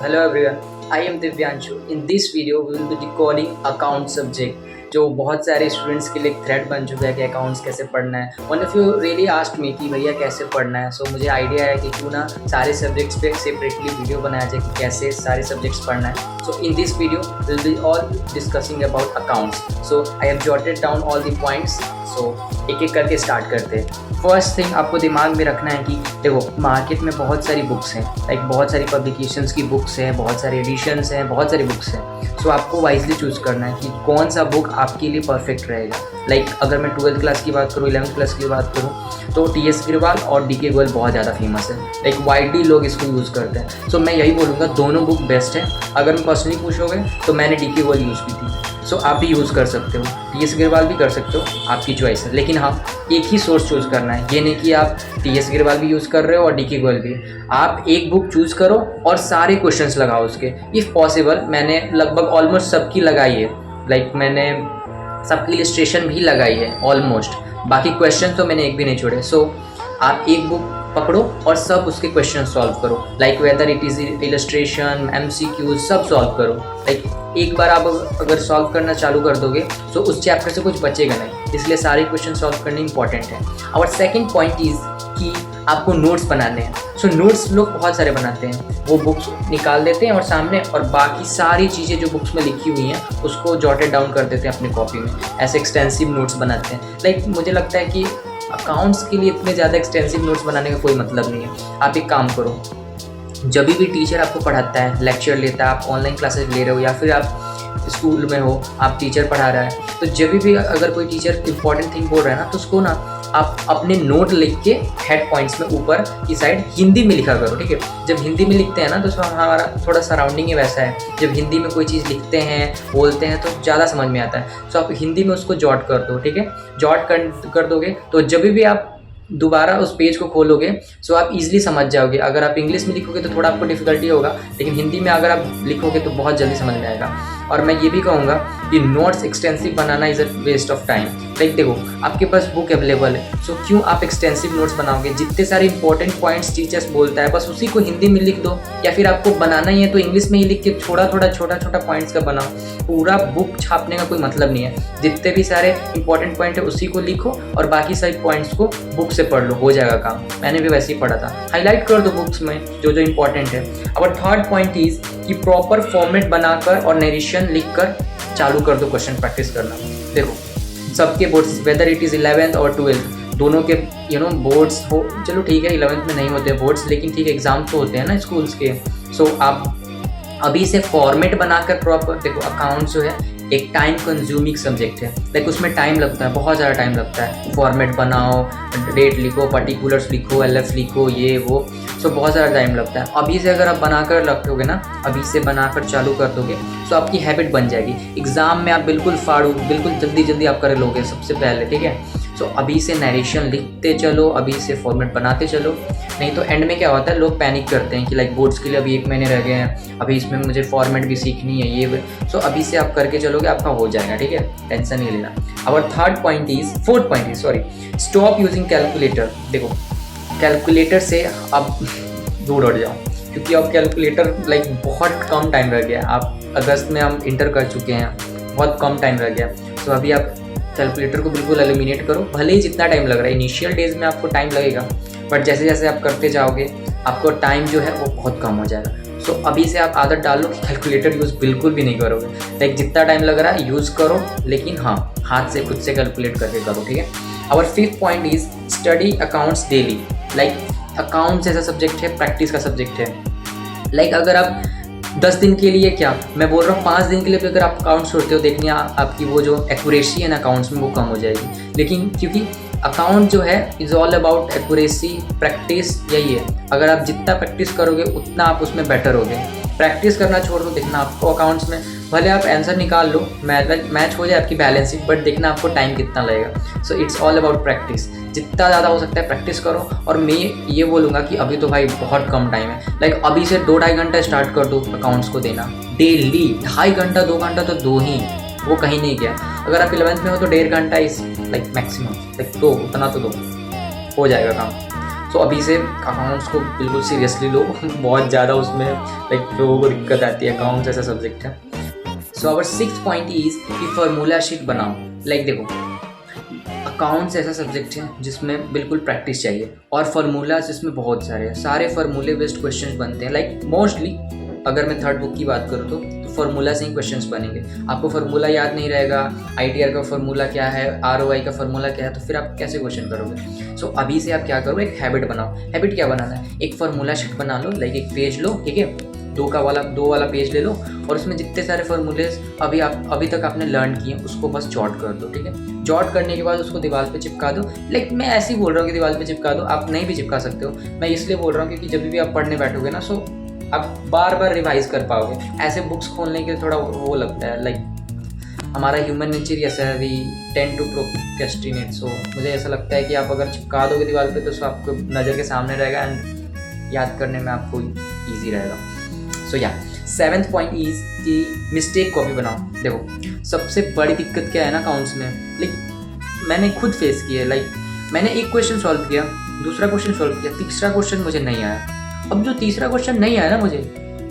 Hello everyone, I am Divyanshu. In this video, we will be decoding account subject जो बहुत सारे students के लिए एक थ्रेड बन चुका है कि अकाउंट्स कैसे पढ़ना है. One of you really asked me कि भैया कैसे पढ़ना है. सो मुझे आइडिया है कि क्यों ना सारे सब्जेक्ट्स पे सेपरेटली वीडियो बनाया जाए कि कैसे सारे सब्जेक्ट्स पढ़ना है. So in this video will be all discussing about accounts. So I have jotted down all the points. So एक एक करके स्टार्ट करते हैं. फर्स्ट थिंग आपको दिमाग में रखना है कि देखो मार्केट में बहुत सारी बुक्स हैं, लाइक बहुत सारी पब्लिकेशंस की बुक्स हैं, बहुत सारे एडिशंस हैं, बहुत सारी बुक्स हैं. सो आपको वाइजली चूज़ करना है कि कौन सा बुक आपके लिए परफेक्ट रहेगा. लाइक अगर मैं 12th क्लास की बात करूँ, 11th क्लास की बात करूँ तो टी.एस. अग्रवाल और डी.के. गोयल बहुत ज़्यादा फेमस है. लाइक वाइडली लोग इसको यूज़ करते हैं. सो मैं यही बोलूँगा दोनों बुक बेस्ट है. अगर मैं पर्सनली पूछोगे तो मैंने डी.के. गोयल यूज़ की थी. सो आप भी यूज़ कर सकते हो, टी.एस. अग्रवाल भी कर सकते हो, आपकी चॉइस है. लेकिन हाँ, एक ही सोर्स चूज़ करना है. ये नहीं कि आप टी.एस. अग्रवाल भी यूज़ कर रहे हो और डी.के. गोयल भी. आप एक बुक चूज़ करो और सारे क्वेश्चंस लगाओ उसके. इफ़ पॉसिबल मैंने लगभग ऑलमोस्ट सबकी लगाई है. लाइक मैंने सबकी इलस्ट्रेशन भी लगाई है ऑलमोस्ट. बाकी क्वेश्चन तो मैंने एक भी नहीं छोड़े. सो आप एक बुक पकड़ो और सब उसके क्वेश्चन सॉल्व करो. Like whether it is illustration, MCQs सब सॉल्व करो. लाइक एक बार आप अगर सॉल्व करना चालू कर दोगे तो उस चैप्टर से कुछ बचेगा नहीं. इसलिए सारे क्वेश्चन सॉल्व करने इंपॉर्टेंट है. और सेकंड पॉइंट इज़ कि आपको नोट्स बनाने हैं. सो नोट्स लोग बहुत सारे बनाते हैं. वो बुक्स निकाल देते हैं और सामने और बाकी सारी चीज़ें जो बुक्स में लिखी हुई हैं उसको जॉटेड डाउन कर देते हैं अपनी कॉपी में. ऐसे एक्सटेंसिव नोट्स बनाते हैं. लाइक मुझे लगता है कि अकाउंट्स के लिए इतने ज़्यादा एक्सटेंसिव नोट्स बनाने का कोई मतलब नहीं है. आप एक काम करो, जब भी टीचर आपको पढ़ाता है, लेक्चर लेता है, आप ऑनलाइन क्लासेस ले रहे हो या फिर आप स्कूल में हो, आप टीचर पढ़ा रहा है, तो जब भी अगर कोई टीचर इंपॉर्टेंट थिंग बोल रहा है ना तो उसको ना आप अपने नोट लिख के हेड पॉइंट्स में ऊपर की साइड हिंदी में लिखा करो. ठीक है, जब हिंदी में लिखते हैं ना तो हमारा थोड़ा सराउंडिंग ही वैसा है. जब हिंदी में कोई चीज़ लिखते हैं, बोलते हैं तो ज़्यादा समझ में आता है. सो आप हिंदी में उसको जॉट कर दो. ठीक है, जॉट कर दोगे तो जब भी आप दोबारा उस पेज को खोलोगे सो आप इजीली समझ जाओगे. अगर आप इंग्लिश में लिखोगे तो थोड़ा आपको डिफिकल्टी होगा, लेकिन हिंदी में अगर आप लिखोगे तो बहुत जल्दी समझ में आएगा. और मैं ये भी कहूँगा कि नोट्स एक्सटेंसिव बनाना is a waste of time. Like देखो आपके पास बुक अवेलेबल है, सो क्यों आप एक्सटेंसिव नोट्स बनाओगे. जितने सारे इंपॉर्टेंट पॉइंट्स टीचर्स बोलता है बस उसी को हिंदी में लिख दो, या फिर आपको बनाना ही है तो इंग्लिश में ही लिख के छोटा छोटा पॉइंट्स का बनाओ. पूरा बुक छापने का कोई मतलब नहीं है. जितने भी सारे इंपॉर्टेंट पॉइंट है उसी को लिखो और बाकी सारे पॉइंट्स को बुक से पढ़ लो, हो जाएगा काम. मैंने भी वैसे ही पढ़ा था. हाईलाइट कर दो बुक्स में जो जो इंपॉर्टेंट है. और थर्ड पॉइंट इज कि प्रॉपर फॉर्मेट बनाकर और नरेशन लिखकर चालू कर दो क्वेश्चन प्रैक्टिस करना. देखो सबके boards, whether it is 11th और 12th दोनों के बोर्ड्स हो, चलो ठीक है 11th में नहीं होते बोर्ड्स, लेकिन ठीक है एग्जाम्स तो होते हैं ना स्कूल्स के. सो आप अभी से फॉर्मेट बनाकर प्रॉपर देखो. अकाउंट्स जो है एक टाइम कंज्यूमिंग सब्जेक्ट है. लाइक उसमें टाइम लगता है, बहुत ज़्यादा टाइम लगता है. फॉर्मेट बनाओ, डेट लिखो, पर्टिकुलर्स लिखो, LF लिखो, ये वो. सो बहुत ज़्यादा टाइम लगता है. अभी से अगर आप बनाकर रखोगे ना, अभी से बनाकर चालू कर दोगे तो आपकी हैबिट बन जाएगी. एग्ज़ाम में आप बिल्कुल बिल्कुल जल्दी आप कर लोगे सबसे पहले. ठीक है, सो अभी से नरेशन लिखते चलो, अभी से फॉर्मेट बनाते चलो. नहीं तो एंड में क्या होता है, लोग पैनिक करते हैं कि लाइक बोर्ड्स के लिए अभी 1 महीने रह गए हैं, अभी इसमें मुझे फॉर्मेट भी सीखनी है ये. सो अभी से आप करके चलोगे आपका हो जाएगा. ठीक है, टेंशन नहीं लेना. और fourth point is stop using calculator. देखो कैलकुलेटर से आप दूर हट जाओ, क्योंकि अब कैलकुलेटर लाइक बहुत कम टाइम रह गया. आप अगस्त में हम इंटर कर चुके हैं, बहुत कम टाइम रह गया. सो अभी आप कैलकुलेटर को बिल्कुल एलिमिनेट करो. भले ही जितना टाइम लग रहा है इनिशियल डेज में आपको टाइम लगेगा, बट जैसे जैसे आप करते जाओगे आपको टाइम जो है वो बहुत कम हो जाएगा. सो अभी से आप आदत डालो कि कैलकुलेटर यूज़ बिल्कुल भी नहीं करोगे. लाइक जितना टाइम लग रहा है यूज़ करो, लेकिन हाँ हाथ से खुद से कैलकुलेट करके करो. ठीक है. और fifth point is study accounts daily. Like accounts ऐसा सब्जेक्ट है, प्रैक्टिस का सब्जेक्ट है. लाइक अगर आप 10 दिन के लिए, क्या मैं बोल रहा हूँ 5 दिन के लिए भी अगर आप अकाउंट्स छोड़ते हो, देखनी आपकी वो जो एक्यूरेसी है ना अकाउंट्स में वो कम हो जाएगी. लेकिन क्योंकि अकाउंट जो है is all about accuracy, practice, यही है. अगर आप जितना प्रैक्टिस करोगे उतना आप उसमें बेटर होगे. प्रैक्टिस करना छोड़ दो, देखना आपको अकाउंट्स में भले आप आंसर निकाल लो, मैच हो जाए आपकी बैलेंस शीट, बट देखना आपको टाइम कितना लगेगा. So it's all about practice. जितना ज़्यादा हो सकता है प्रैक्टिस करो. और मैं ये बोलूँगा कि अभी तो भाई बहुत कम टाइम है. लाइक अभी से 2-2.5 घंटा स्टार्ट कर दो अकाउंट्स को देना डेली. 2.5 घंटा 2 घंटा तो दो ही, वो कहीं नहीं गया. अगर आप 11th में हो तो 1.5 घंटा इस लाइक मैक्सिमम, लाइक तो उतना तो दो, हो जाएगा काम. सो अभी से अकाउंट्स को बिल्कुल सीरियसली लो बहुत ज़्यादा उसमें लाइक लोगों को दिक्कत आती है, अकाउंट्स ऐसा सब्जेक्ट है। So our 6th point is कि फार्मूला शीट बनाओ। लाइक देखो, अकाउंट्स ऐसा सब्जेक्ट है जिसमें बिल्कुल प्रैक्टिस चाहिए और फार्मूलाज जिसमें बहुत सारे हैं, सारे फार्मूले बेस्ड क्वेश्चंस बनते हैं। लाइक मोस्टली अगर मैं थर्ड बुक की बात करूँ तो फार्मूला से ही क्वेश्चंस बनेंगे। आपको फार्मूला याद नहीं रहेगा, आईटीआर का फार्मूला क्या है, आरओआई का फार्मूला क्या है, तो फिर आप कैसे क्वेश्चन करोगे। सो अभी से आप क्या करो, एक हैबिट बनाओ। हैबिट क्या बनाना है, एक फार्मूला शीट बना लो, लाइक एक पेज लो, ठीक है, दो वाला पेज ले लो और उसमें जितने सारे फार्मूलेज अभी तक आपने लर्न किए उसको बस जॉट कर दो, ठीक है। जॉट करने के बाद उसको दीवार पे चिपका दो। लाइक मैं ऐसे ही बोल रहा हूँ कि दीवार पे चिपका दो, आप नहीं भी चिपका सकते हो। मैं इसलिए बोल रहा हूँ क्योंकि जब भी आप पढ़ने बैठोगे ना, सो आप बार बार रिवाइज कर पाओगे। ऐसे बुक्स खोलने के लिए थोड़ा वो लगता है, लाइक हमारा ह्यूमन नेचर ऐसा है, वी टेंड टू प्रोक्रेस्टिनेट। सो मुझे ऐसा लगता है कि आप अगर चिपका दोगे दीवार पे तो आपको नज़र के सामने रहेगा एंड याद करने में आपको ईजी रहेगा। सो या 7th पॉइंट इज कि मिस्टेक कॉपी बनाओ। देखो सबसे बड़ी दिक्कत क्या है ना अकाउंट्स में, लाइक मैंने खुद फेस की है। लाइक मैंने एक क्वेश्चन सॉल्व किया, दूसरा क्वेश्चन सॉल्व किया, तीसरा क्वेश्चन मुझे नहीं आया। अब जो तीसरा क्वेश्चन नहीं आया ना मुझे,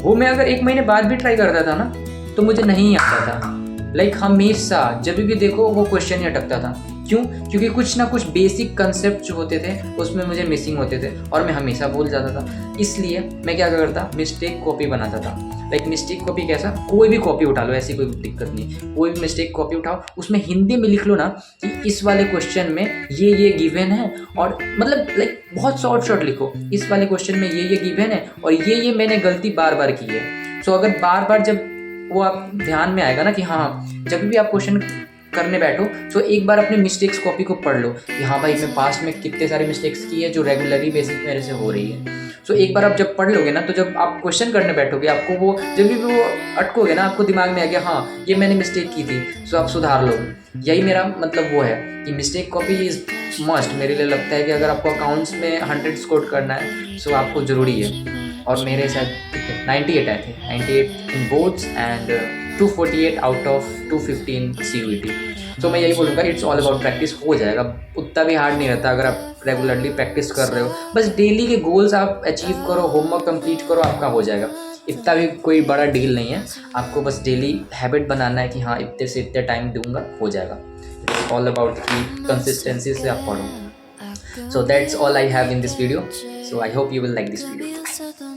वो मैं अगर 1 महीने बाद भी ट्राई करता था ना तो मुझे नहीं आता था। लाइक हमेशा जब भी देखो वो क्वेश्चन ही अटकता था। क्यों? क्योंकि कुछ ना कुछ बेसिक कंसेप्ट जो होते थे उसमें मुझे मिसिंग होते थे और मैं हमेशा भूल जाता था। इसलिए मैं क्या करता, मिस्टेक कॉपी बनाता था। लाइक मिस्टेक कॉपी कैसा, कोई भी कॉपी उठा लो, ऐसी कोई दिक्कत नहीं, कोई भी मिस्टेक कॉपी उठाओ, उसमें हिंदी में लिख लो ना कि इस वाले क्वेश्चन में ये गिवन है, और मतलब लाइक बहुत शॉर्ट लिखो, इस वाले क्वेश्चन में ये गिवन है और ये मैंने गलती बार बार की है। सो अगर बार बार जब वो आप ध्यान में आएगा ना कि हाँ, जब भी आप क्वेश्चन करने बैठो तो एक बार अपने मिस्टेक्स कॉपी को पढ़ लो कि हाँ भाई मैं पास्ट में कितने सारे मिस्टेक्स की है जो रेगुलरली बेसिस मेरे से हो रही है। सो एक बार आप जब पढ़ लोगे ना तो जब आप क्वेश्चन करने बैठोगे आपको वो जब भी वो अटकोगे ना आपको दिमाग में आ गया हाँ ये मैंने मिस्टेक की थी, सो आप सुधार लो। यही मेरा मतलब वो है कि मिस्टेक कॉपी इज मस्ट। मेरे लिए लगता है कि अगर आपको अकाउंट्स में 100 स्कोर करना है सो आपको ज़रूरी है। और मेरे शायद 98 आए थे, 98 in boards and 248 out of 215 CUET। तो मैं यही बोलूँगा इट्स ऑल अबाउट प्रैक्टिस, हो जाएगा। उतना भी हार्ड नहीं रहता अगर आप रेगुलरली प्रैक्टिस कर रहे हो। बस डेली के गोल्स आप अचीव करो, होमवर्क कंप्लीट करो, आपका हो जाएगा। इतना भी कोई बड़ा डील नहीं है, आपको बस डेली हैबिट बनाना है कि हाँ इतने से इतने टाइम दूंगा, हो जाएगा। इट्स ऑल अबाउट कि कंसिस्टेंसी से आप पढ़ो। So that's all I have in this video. So I hope you will like this video.